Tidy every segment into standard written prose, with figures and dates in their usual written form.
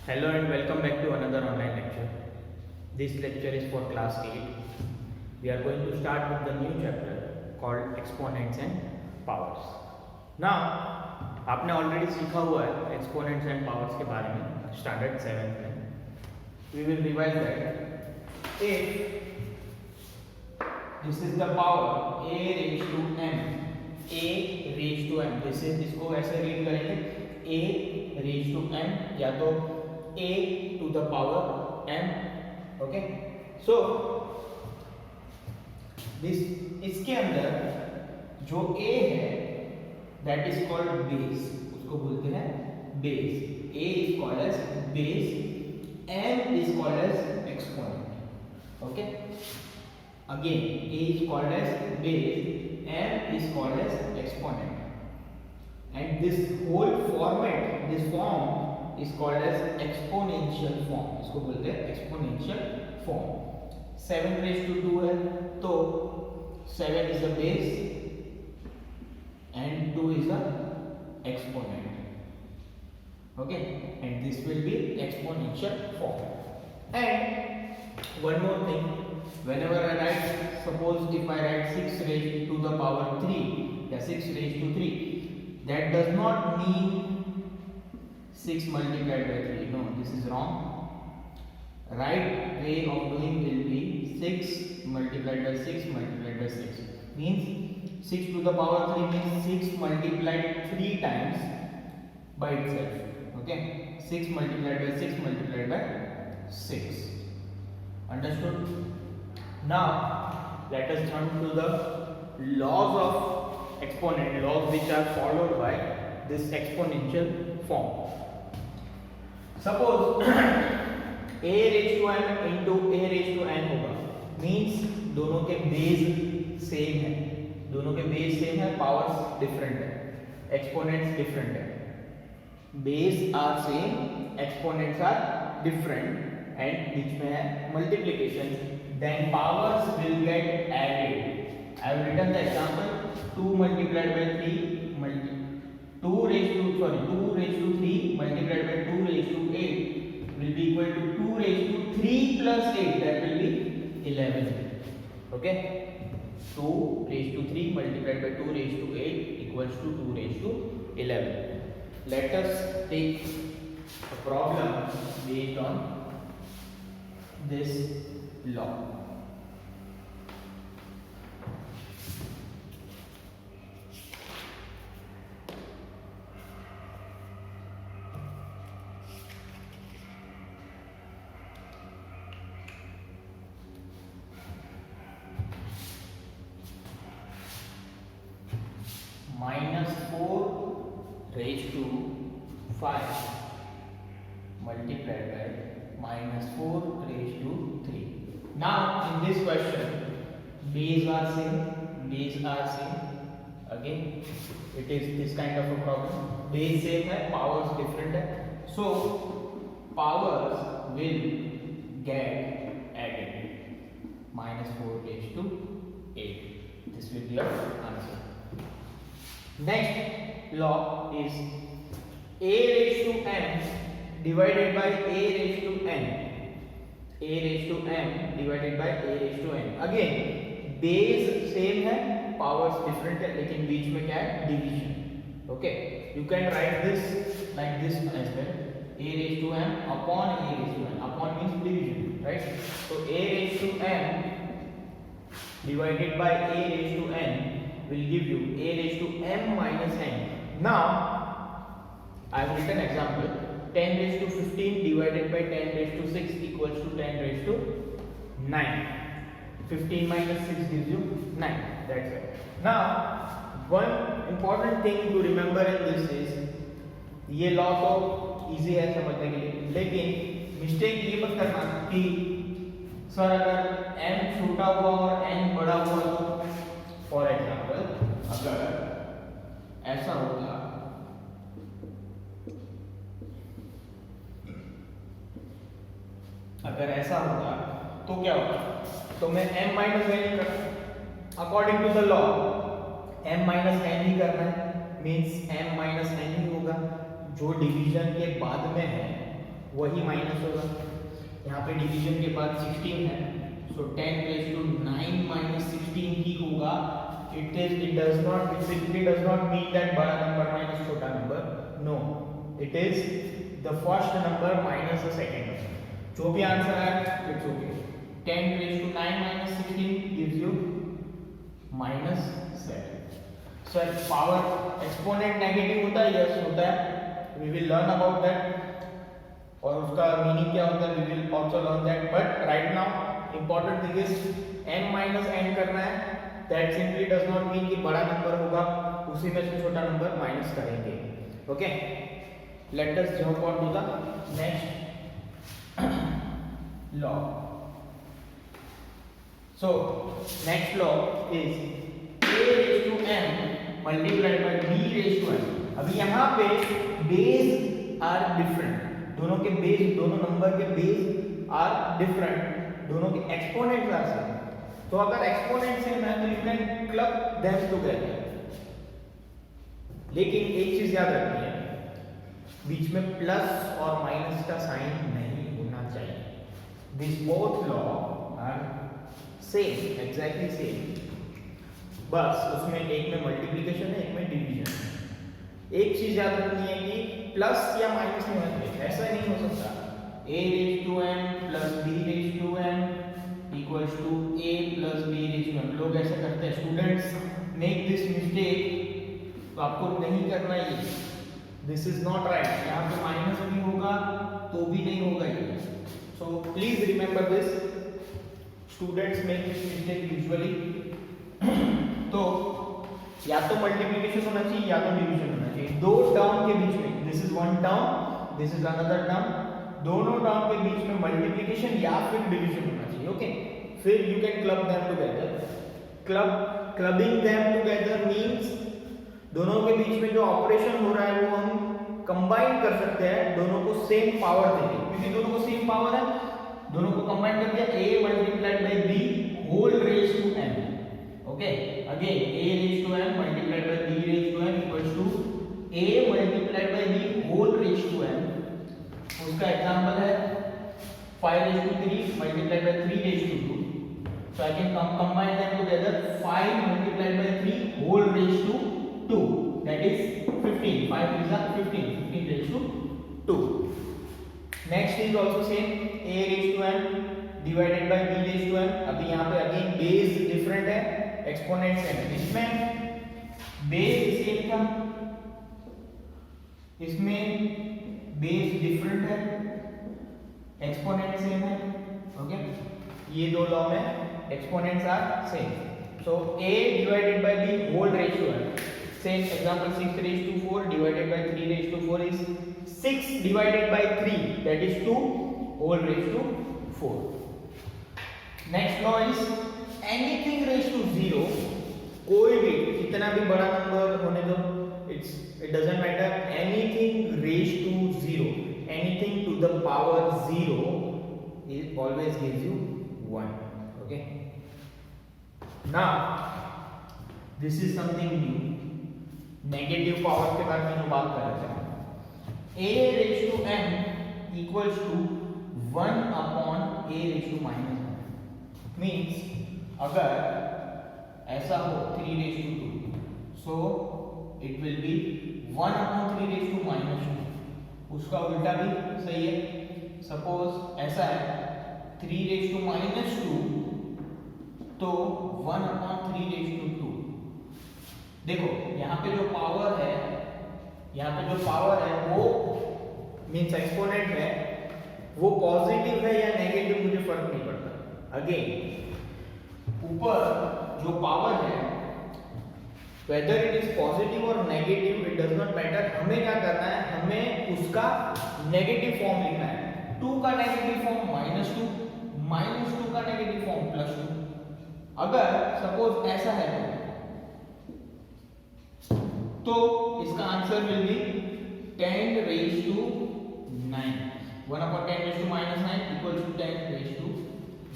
Hello and welcome back to another online lecture. This lecture is for class 8. We are going to start with the new chapter called exponents and powers. Now, आपने already सीखा हुआ है exponents and powers के बारे में standard 7th में. We will revise that. If this is the power a raised to m, a raised to m, this is इसको ऐसे रीड करेंगे a raised to m या तो a to the power m. Okay, so this इसके अंदर जो a है that is called base, उसको बोलते हैं base. a is called as base, m is called as exponent. Okay, again a is called as base, m is called as exponent, and this whole format, this form is called as exponential form. इसको बोलते हैं exponential form. 7 raised to 2 है तो 7 is the base and 2 is the exponent. Okay, and this will be exponential form. And one more thing, whenever I write, suppose if I write 6 raised to the power 3 या 6 raised to 3, that does not mean 6 multiplied by 3. No, this is wrong. Right way of doing will be 6 multiplied by 6 multiplied by 6. Means 6 to the power 3 means 6 multiplied 3 times by itself. Okay, 6 multiplied by 6 multiplied by 6. Understood? Now let us turn to the laws of exponent, laws which are followed by this exponential form. Suppose a raised to n into a raised to n होगा, means दोनों के base same है, दोनों के base same है, powers different है, exponents different है. Base are same, exponents are different and बीच में है multiplication, then powers will get added. I have written the example 2 multiplied by 3 2 raised to 3 multiplied by 2 raised to 8 will be equal to 2 raised to 3 plus 8, that will be 11. Okay, 2 raised to 3 multiplied by 2 raised to 8 equals to 2 raised to 11. Let us take a problem based on this law. Minus 4 raised to 5 multiplied by minus 4 raised to 3. Now in this question, base are same. Again it is this kind of a problem. Base same है, powers different है, so powers will get added. Minus 4 raised to 8. This will be your answer. Next law is a raised to m divided by a raised to n. a raised to m divided by a raised to n. Again base same है, powers different है, लेकिन बीच में क्या है, division. Okay, you can write this like this as well. a raised to m upon a raised to n. Upon means division, right? So a raised to m divided by a raised to n will give you a raised to m minus n. Now I have written example 10 raised to 15 divided by 10 raised to 6 equals to 10 raised to 9. 15 minus 6 gives you 9. That's it. Now one important thing to remember in this is, ये law तो easy है समझने के लिए, लेकिन mistake ये मत करना कि सर अगर m छोटा हुआ और n बड़ा हुआ तो, फॉर एग्जाम्पल अगर ऐसा होता, तो क्या होगा, तो मैं m माइनस n ही करता. According to the law m minus n ही करना है, मीन्स m माइनस n ही होगा. जो डिवीजन के बाद में है वही माइनस होगा। यहाँ पे डिवीजन के बाद 16 है, सो 10 रेज टू 9 माइनस 16 ही होगा। it does not, it simply does not mean that बड़ा नंबर माइनस छोटा number, no, it is the first number minus the second number। जो भी आंसर है it's okay. 10 raise to 9 minus 16 gives you -7। Sir power exponent negative होता है? Yes होता है, we will learn about that, और उसका मीनिंग क्या होता है we will also learn that. But right now important thing is n minus n करना है। That simply does not mean कि बड़ा नंबर होगा उसी में से छोटा नंबर माइनस करेंगे। Okay, let us jump on to the next law. So next law is a raised to n multiplied by b raised to n। अभी यहाँ पे बेस आर डिफरेंट, दोनों के बेस, दोनों नंबर के बेस आर डिफरेंट, दोनों के exponents are same. तो अगर एक्सपोनेंट सेम है तो you can club them together. लेकिन एक चीज याद रखनी है, बीच में प्लस और माइनस का साइन नहीं होना चाहिए। This both law are same, exactly same, बस उसमें एक में मल्टीप्लिकेशन है, एक में डिवीजन है। एक चीज याद रखनी है कि प्लस या माइनस नहीं होना चाहिए, ऐसा नहीं हो सकता a raised to n plus b raised to n equals to a plus b raised to n। लोग ऐसा करते हैं, स्टूडेंट्स मेक दिस मिस्टेक, तो आपको नहीं करना ये, दिस इज नॉट राइट। यहाँ पे माइनस भी होगा तो भी नहीं होगा ये, so please remember this, students make this mistake usually. तो या तो मल्टीप्लिकेशन होना चाहिए या तो डिवीजन होना चाहिए, दो टर्म के बीच में, this is one term, this is another term, दोनों टर्म के बीच में मल्टीप्लिकेशन या फिर डिवीजन होना चाहिए। ओके, फिर you can club them together. Clubbing them together means दोनों के बीच में जो ऑपरेशन हो रहा है वो हम कंबाइन कर सकते हैं, दोनों को सेम पावर देके, क्योंकि दोनों को सेम पावर है, दोनों को कंबाइन कर दिया, a multiplied by b whole raise to n। Okay, again a raise to n multiplied by b raise to n equals to a multiplied by b whole raise to n। उसका example है 5 raised to 3 multiplied by 3 raised to 2, so I can combine them together, 5 multiplied by 3 whole raised to 2, that is 15, 5 is 15, 15 raised to 2। next is also same, a raised to n divided by b raised to n। अभी यहाँ पे again base different है, exponent same है, इसमें base same था, इसमें base different है, exponent same है। ओके, ये दो लॉ में exponents are same, so a divided by b whole raise to n। Same example 6 raise to 4 divided by 3 raise to 4 is 6 divided by 3, that is 2 whole raise to 4। Next law is anything raise to 0, कोई भी कितना भी बड़ा number होने दो, it doesn't matter, anything raised to 0, anything to the power 0 it always gives you 1। okay, now this is something new, negative power के बारे में जो बात कर रहे थे, a raised to n equals to 1 upon a raised to minus 1, means अगर ऐसा हो 3 raised to 2, so it will be 1 upon 3 raised to minus 2। उसका उल्टा भी सही है, सपोज ऐसा है 3 raised to minus 2, तो 1 upon 3 raised to 2। देखो यहाँ पे जो पावर है, यहाँ पे जो पावर है वो मीन्स एक्सपोनेंट है, वो पॉजिटिव है या नेगेटिव मुझे फर्क नहीं पड़ता। अगेन ऊपर जो पावर है whether it is positive or negative it does not matter, हमें क्या करना है, हमें उसका नेगेटिव फॉर्म लिखना है। 2 का नेगेटिव फॉर्म -2, -2 का नेगेटिव फॉर्म +2। अगर सपोज ऐसा है तो इसका answer will be 10 raised to 9, 1 upon 10 raised to minus 9 equals to 10 raised to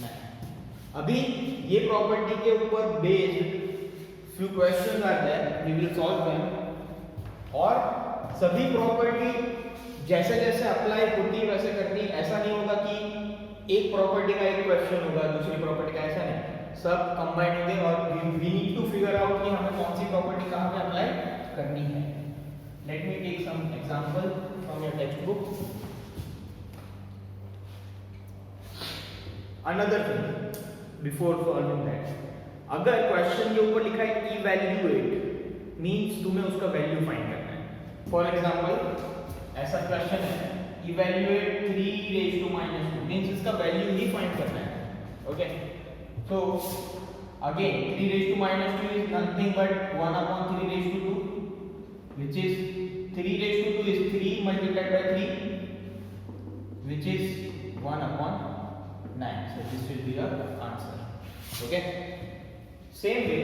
9। अभी ये प्रॉपर्टी के ऊपर based few questions are there, we will solve them, और सभी प्रॉपर्टी जैसे जैसे अप्लाई होती है वैसे करनी है, ऐसा नहीं होगा कि एक प्रॉपर्टी का एक क्वेश्चन होगा दूसरी प्रॉपर्टी का, ऐसा नहीं, सब कंबाइन होंगे और we need to figure out कि हमें कौन सी प्रॉपर्टी कहाँ पे अप्लाई करनी है. Let me take some example from your text book. Another thing before solving that, अगर क्वेश्चन के ऊपर लिखा है इवैल्यूएट मींस तुम्हें उसका वैल्यू फाइंड करना है. फॉर एग्जांपल ऐसा क्वेश्चन है इवैल्यूएट 3 मींस इसका वैल्यू ही फाइंड करना है. Okay, so again 3 is nothing but 1 upon 3 which is 3 is 3 multiplied by 3 which is 1 upon 9. So this will be your answer. Okay, same way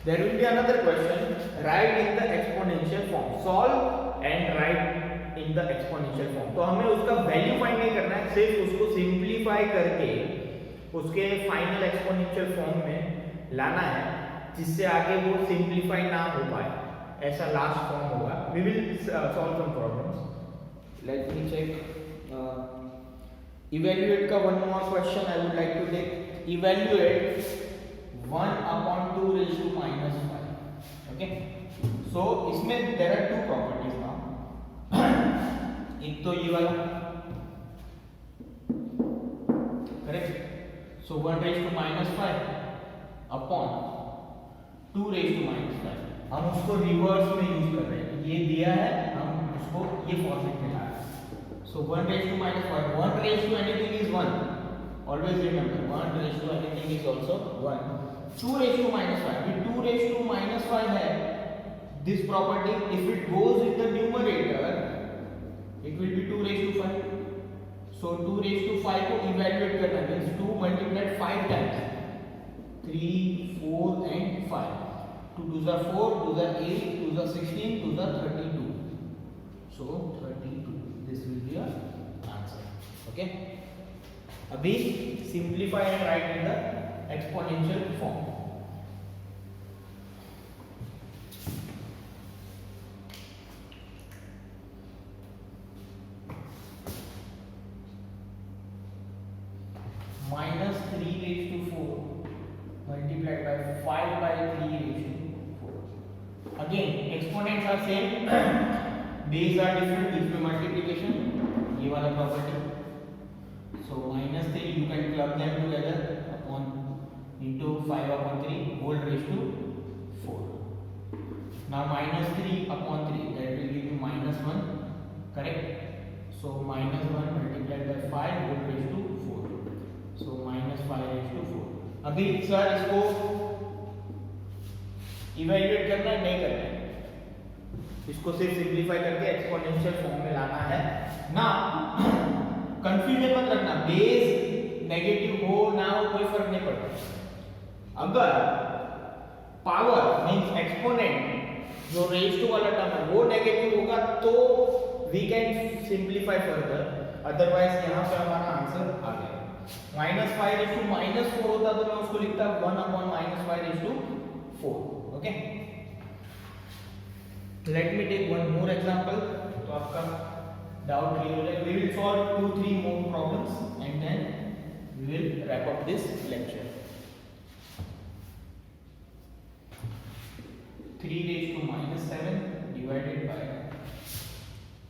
there will be another question, write in the exponential form, solve and write in the exponential form. तो हमें उसका value find नहीं करना है, सिर्फ उसको simplify करके उसके फाइनल एक्सपोनेंशियल फॉर्म में लाना है जिससे आगे वो सिंप्लीफाई ना हो पाए, ऐसा लास्ट फॉर्म होगा. We will solve some problems. Let me check evaluate का one more question I would like to take. Evaluate 1 upon 2 raised to minus 5. Okay, so इसमें there are two properties now. एक तो ये वाला correct. so 1 raised to minus 5 upon 2 raised to minus 5. हम उसको reverse में use कर रहे हैं, ये दिया है हम उसको ये फॉर्मेट में ला रहे हैं. so 1 raised to minus 5, 1 raised to anything is 1. always remember 1 raised to anything is also 1. 2 raised to minus 5, ये 2 raised to minus 5 है. this property if it goes in the numerator it will be 2 raised to 5. so 2 raised to 5 को evaluate करना means 2 multiplied 5 times, 3 4 and 5. 2 2s are 4, 2s are 8, 2s are 16, 2s are 32. so 32, this will be your answer. okay, अभी simplify and write in the exponential form. minus 3 raised to 4 multiplied by 5 by 3 raised to 4. again exponents are same base are different, इसमें multiplication ये वाला property. so minus 3 you can club them together upon into 5 upon 3 whole raised to 4. now minus 3 upon 3 that will give you minus 1, correct. so minus 1 multiplied by 5 whole raised to 4. so minus 5 raised to 4. अभी sir इसको evaluate करना है नहीं करना है, इसको सिर्फ simplify करके एक्सपोनेंशियल फॉर्म में लाना है ना. कंफ्यूजन मत रखना, बेस नेगेटिव हो ना हो कोई फर्क नहीं पड़ता. अगर पावर मींस एक्सपोनेंट जो रेज टू वाला टर्म है वो नेगेटिव होगा तो we can simplify further, otherwise यहां पे हमारा आंसर आ गया. minus 5 raised to minus 4 होता तो मैं उसको लिखता 1 upon minus 5 raised to 4. okay, let me take one more example तो आपका डाउट क्लियर हो जाए. we will solve 2-3 more problems and then we will wrap up this lecture. 3 raised to minus 7 divided by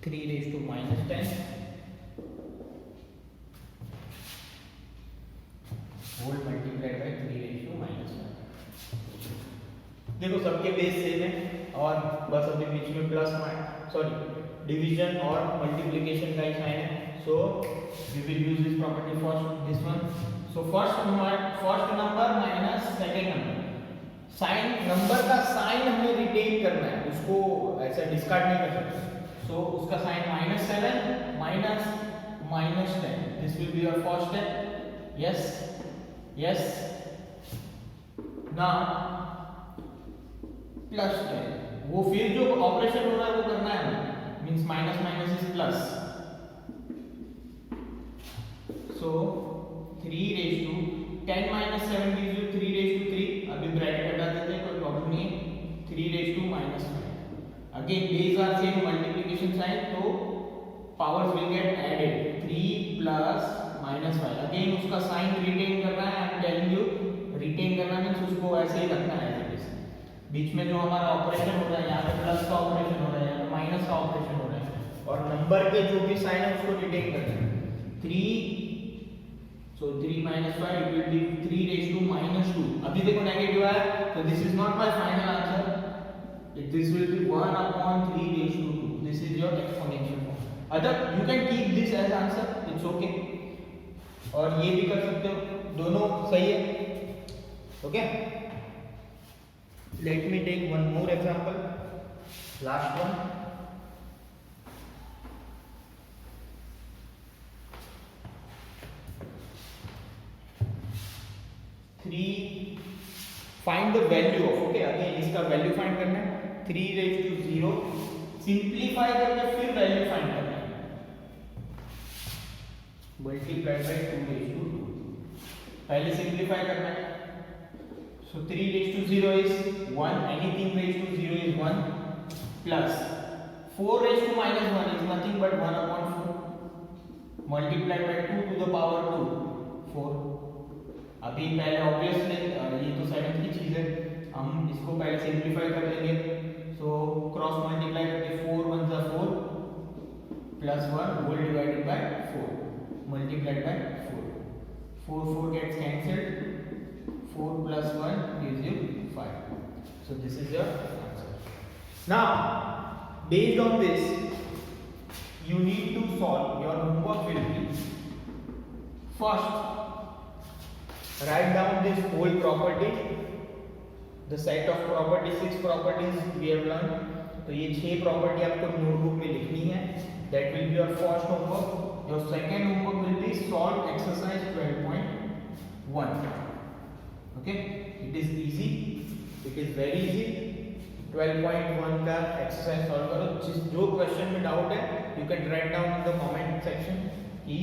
3 raised to minus 10 whole multiplied by 3 raised to minus 1. देखो सबके base same है और बस अभी बीच में प्लस सॉरी डिवीजन और multiplication का ही साइन है. So we will use this property for this one. So first number minus second number, sign number का साइन हमें रिटेन करना है, उसको ऐसा डिस्कार्ड नहीं कर सकते. सो उसका sign -7 minus -10, this will be your first step. Yes yes now plus 10, वो फिर जो ऑपरेशन हो रहा है वो करना है हमें, means minus minus is plus. So 3 raised to 10 minus 7 gives you 3 raised to 3. अभी ब्रैकेट हटा देते हैं, कोई प्रॉब्लम नहीं है. 3 raised to minus 5. Again base are same, multiplication sign, so powers will get added. 3 plus minus 5. Again उसका sign retain करना है. I am telling you, retain करना मींस उसको ऐसे ही रखना है. बीच में जो हमारा ऑपरेशन हो रहा है, यहाँ पे प्लस का ऑपरेशन हो रहा है, यहाँ पे माइनस का ऑपरेशन हो रहा है, और नंबर के जो भी साइन है उसको रिटेन करना है. 3, so 3 minus 5 it will be 3 raised to minus 2. अभी देखो नेगेटिव आया, so this is not my final answer. This will be 1 upon 3 raised to 2. This is your exponential form. Other you can keep this as answer, it's okay. और ये भी कर सकते हो, दोनों सही है. Okay. Let me take one more example, last one. Find the value of, okay, again इसका वैल्यू फाइंड करना है. 3 raised to 0, सिंप्लीफाई करके फिर वैल्यू फाइंड करना है, मल्टीप्लाई बाय 2 raised to 2. पहले सिंप्लीफाई करना है. So 3 raised to 0 is 1, anything raised to 0 is 1, plus 4 raised to minus 1 is nothing but 1 upon 4, multiplied by 2 to the power 2, 4. अभी पहले obviously ये तो 7 की चीज है, हम इसको पहले सिंप्लीफाई कर लेंगे. सो क्रॉस मल्टीप्लाई करके 4 1 जा 4 plus 1 whole divided by 4 multiplied by 4. 4 4 gets cancelled. 4 plus 1 gives you 5. So this is your answer. Now, based on this, you need to solve. Your homework will be, first, write down this whole property, the set of properties, 6 properties we have learned. तो ये 6 property आपको notebook में लिखनी है. That will be your first homework. Your second homework will be solve exercise 12.1. Okay, it is easy, it is very easy. 12.1 का exercise solve करो. जो question में डाउट है you can write down in the comment section कि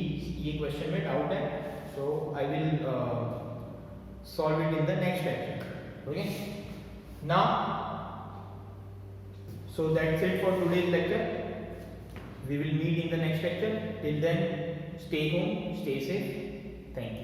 ये question में doubt है, so I will solve it in the next lecture. Okay, now so that's it for today's lecture. We will meet in the next lecture. Till then, stay home, stay safe. Thank you.